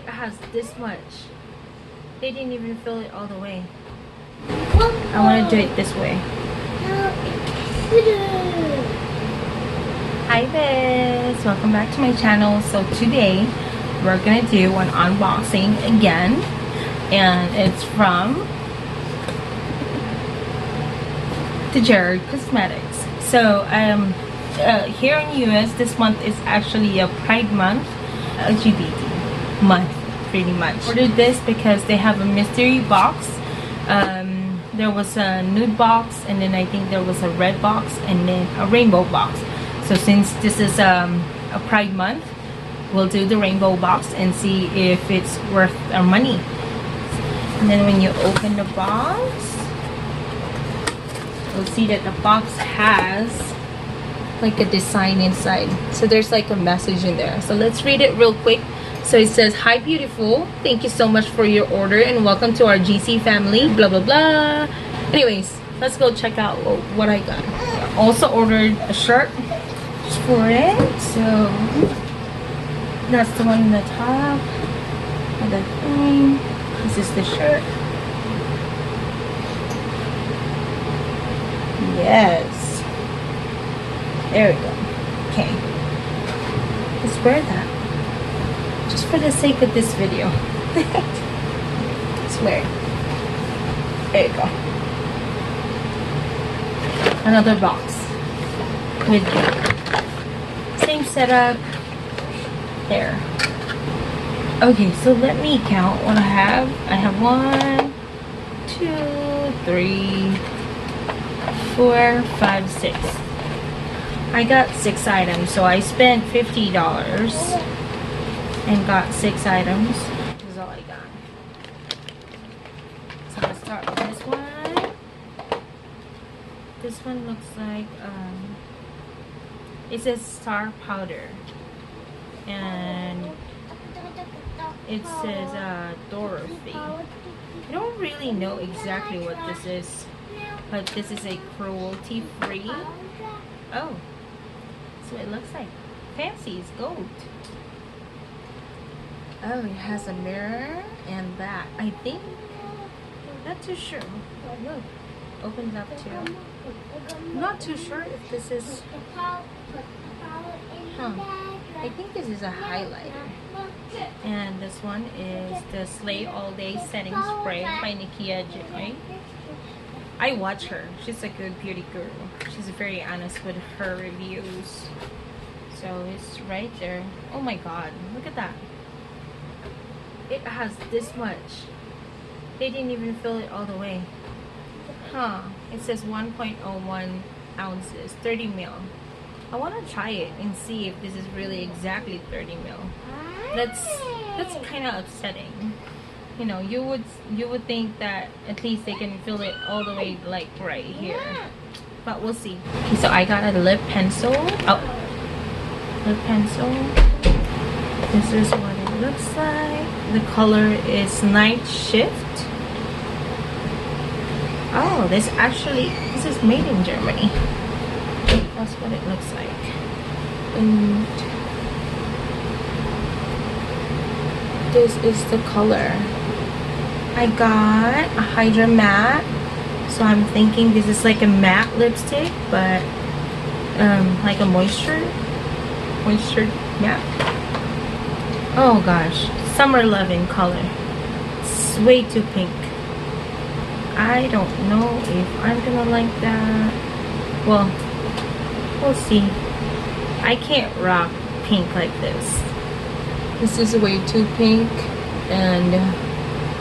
It has this much. They didn't even fill it all the way. I want to do it this way. Hi guys, welcome back to my channel. So today we're gonna do an unboxing again, and it's from the Gerard cosmetics. So here in US this month is actually a Pride month, LGBT month pretty much. Ordered this because they have a mystery box. There was a nude box, and then I think there was a red box, and then a rainbow box. So since this is a Pride month, we'll do the rainbow box and see if it's worth our money. And then when you open the box, you'll see that the box has like a design inside. So there's like a message in there. So let's read it real quick. So it says, "Hi beautiful, thank you so much for your order and welcome to our GC family, blah blah blah." Anyways, let's go check out what I got. I also ordered a shirt for it. So that's the one in the top of the thing. This is the shirt. Yes. There we go. Okay. Let's wear that. Just for the sake of this video. Let's wear it. There you go. Another box with same setup there. Okay, so let me count what I have. I have 1, 2, 3, 4, 5, 6. I got 6 items, so I spent $50 and got 6 items. This is all I got. So let's start with this one. This one looks like it says star powder, and it says Dorothy. I don't really know exactly what this is, but this is a cruelty free. Oh, so it looks like fancy. It's gold. Oh, it has a mirror and that. I think, not too sure. Look, opens up too. I'm not too sure if this is, I think this is a highlighter. And this one is the Slay All Day Setting Spray by Nikia Joy. I watch her. She's a good beauty guru. She's very honest with her reviews. So it's right there. Oh my god, look at that. It has this much. They didn't even fill it all the way. It says 1.01 ounces, 30 ml. I want to try it and see if this is really exactly 30 ml. That's kind of upsetting. You know, you would think that at least they can fill it all the way, like right here. But we'll see. Okay, so I got a lip pencil. Oh, lip pencil. This is what it looks like. The color is Night Shift. Oh, this is made in Germany. That's what it looks like. And this is the color. I got a Hydra Matte. So I'm thinking this is like a matte lipstick, but like a moisture matte. Oh gosh, Summer Loving color. It's way too pink. I don't know if I'm gonna like that. Well, we'll see. I can't rock pink like this. This is way too pink, and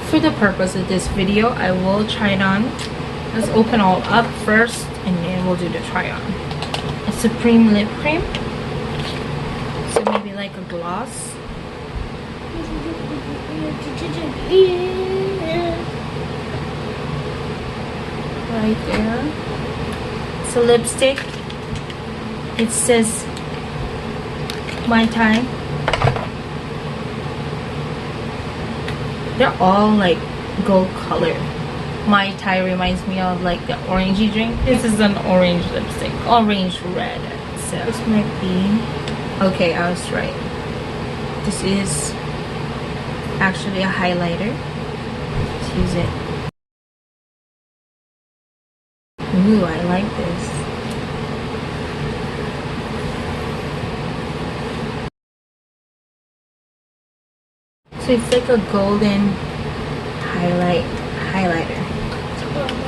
for the purpose of this video, I will try it on. Let's open all up first, and then we'll do the try on. A Supreme lip cream. So maybe like a gloss. Right there. It's a lipstick. It says My Time. They're all like gold color. Mai Tai reminds me of like the orangey drink. This is an orange lipstick, orange red. So this might be, okay, I was right. This is actually a highlighter. Let's use it. Ooh, I like this. So it's like a golden highlighter.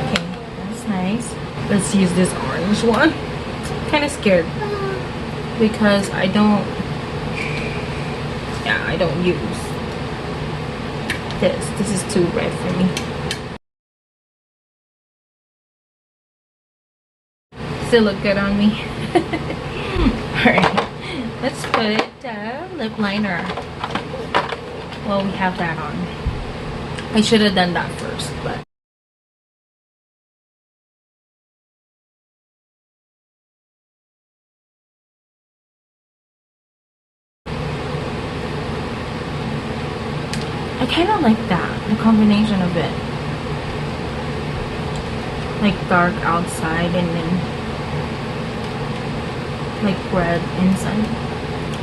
Okay, that's nice. Let's use this orange one. Kind of scared because I don't use this. This is too red for me. Still look good on me. Alright, let's put lip liner. Well, we have that on. I should have done that first, but I kind of like that, the combination of it. Like dark outside and then like red inside,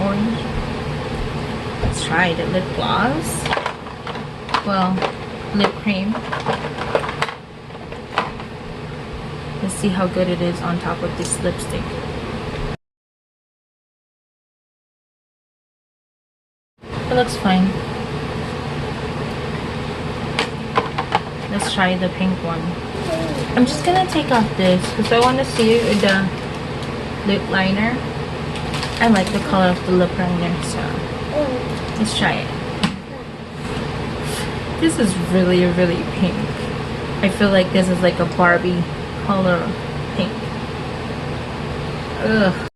orange. Let's try the lip gloss. Well, lip cream. Let's see how good it is on top of this lipstick. It looks fine. Let's try the pink one. I'm just gonna take off this because I want to see the lip liner. I like the color of the lip liner, so let's try it. This is really pink. I feel like this is like a Barbie color pink. Ugh.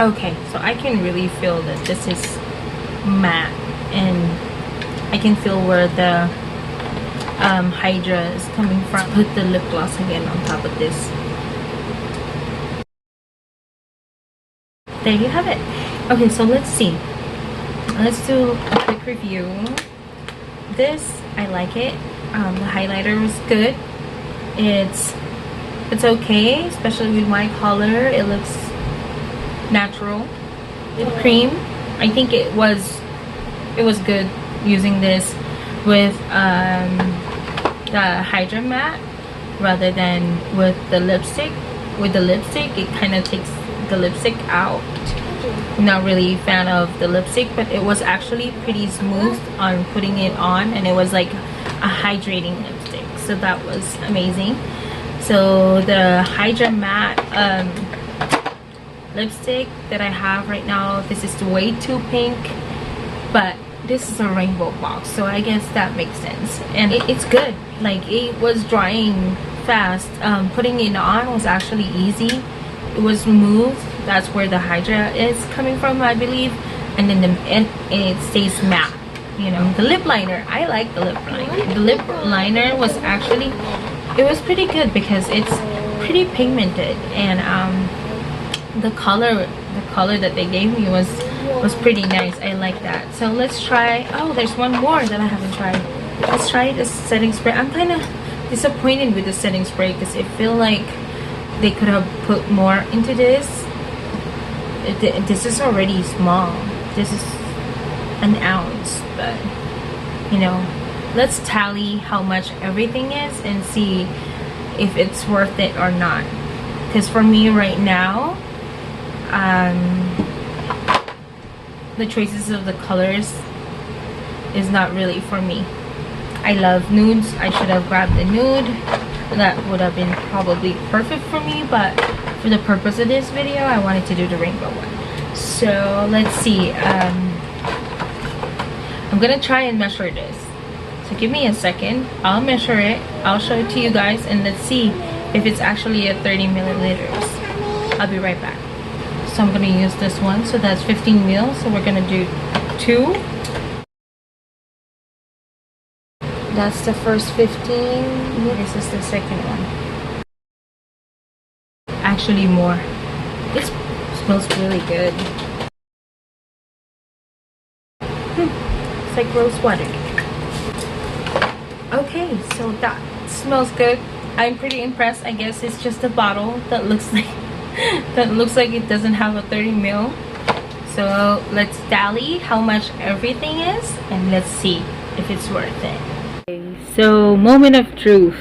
Okay, so I can really feel that this is matte, and I can feel where the Hydra is coming from. Put the lip gloss again on top of this. There you have it. Okay, so let's see. Let's do a quick review. This, I like it. The highlighter was good. It's okay, especially with my color. It looks natural. Lip cream, I think it was good using this with the Hydra matte rather than with the lipstick. With the lipstick, it kind of takes the lipstick out. I'm not really a fan of the lipstick, but it was actually pretty smooth on putting it on, and it was like a hydrating lipstick, so that was amazing. So the Hydra matte lipstick that I have right now, this is way too pink, but this is a rainbow box, so I guess that makes sense. And it's good. Like, it was drying fast. Putting it on was actually easy. It was smooth. That's where the Hydra is coming from, I believe. And then it stays matte. You know, the lip liner, I like the lip liner. The lip liner was actually, it was pretty good because it's pretty pigmented, and the color that they gave me was pretty nice. I like that. So let's try, oh, there's one more that I haven't tried. Let's try the setting spray. I'm kind of disappointed with the setting spray because I feel like they could have put more into this. This is already small. This is an ounce, but you know, let's tally how much everything is and see if it's worth it or not. Because for me right now, the choices of the colors is not really for me. I love nudes. I should have grabbed the nude. That would have been probably perfect for me, but for the purpose of this video, I wanted to do the rainbow one. So let's see. I'm gonna try and measure this. So give me a second. I'll measure it. I'll show it to you guys, and let's see if it's actually a 30 milliliters. I'll be right back. So I'm gonna use this one. So that's 15 mil. So we're gonna do 2. That's the first 15. This is the second one. Actually more. This smells really good. It's like rose water. Okay, so that smells good. I'm pretty impressed. I guess it's just a bottle that looks like That looks like it doesn't have a 30 mil. So let's tally how much everything is and let's see if it's worth it. Okay, so moment of truth.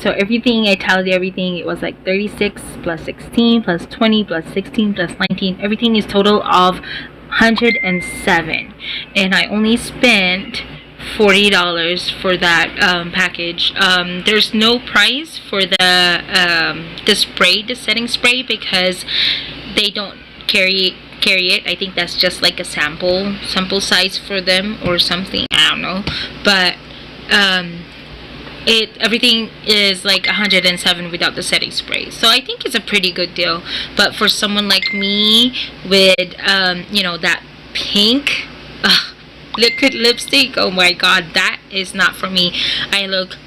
So everything, I tallied everything. It was like 36 plus 16 plus 20 plus 16 plus 19. Everything is total of 107, and I only spent $40 for that package. There's no price for the spray, the setting spray, because they don't carry it. I think that's just like a sample size for them or something, I don't know. But everything is like 107 without the setting spray, so I think it's a pretty good deal. But for someone like me with you know, that pink liquid lipstick, oh my god, that is not for me. I look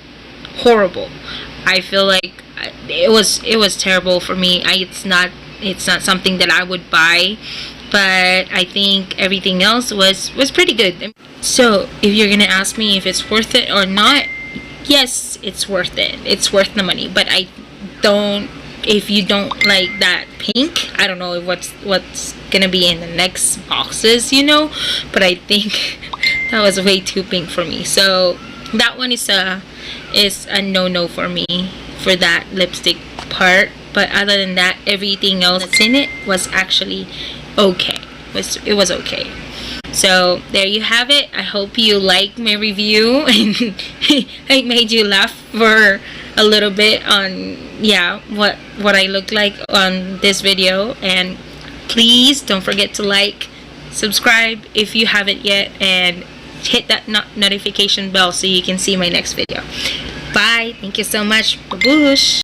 horrible. I feel like it was terrible for me. It's not something that I would buy, but I think everything else was pretty good. So if you're gonna ask me if it's worth it or not, yes, it's worth it. It's worth the money. But if you don't like that pink, I don't know what's gonna be in the next boxes, you know, but I think that was way too pink for me. So that one is a no for me for that lipstick part. But other than that, everything else that's in it was actually okay. It was okay. So there you have it. I hope you like my review and I made you laugh for a little bit on, yeah, what I look like on this video. And please don't forget to like, subscribe if you haven't yet, and hit that notification bell so you can see my next video. Bye. Thank you so much. Babush.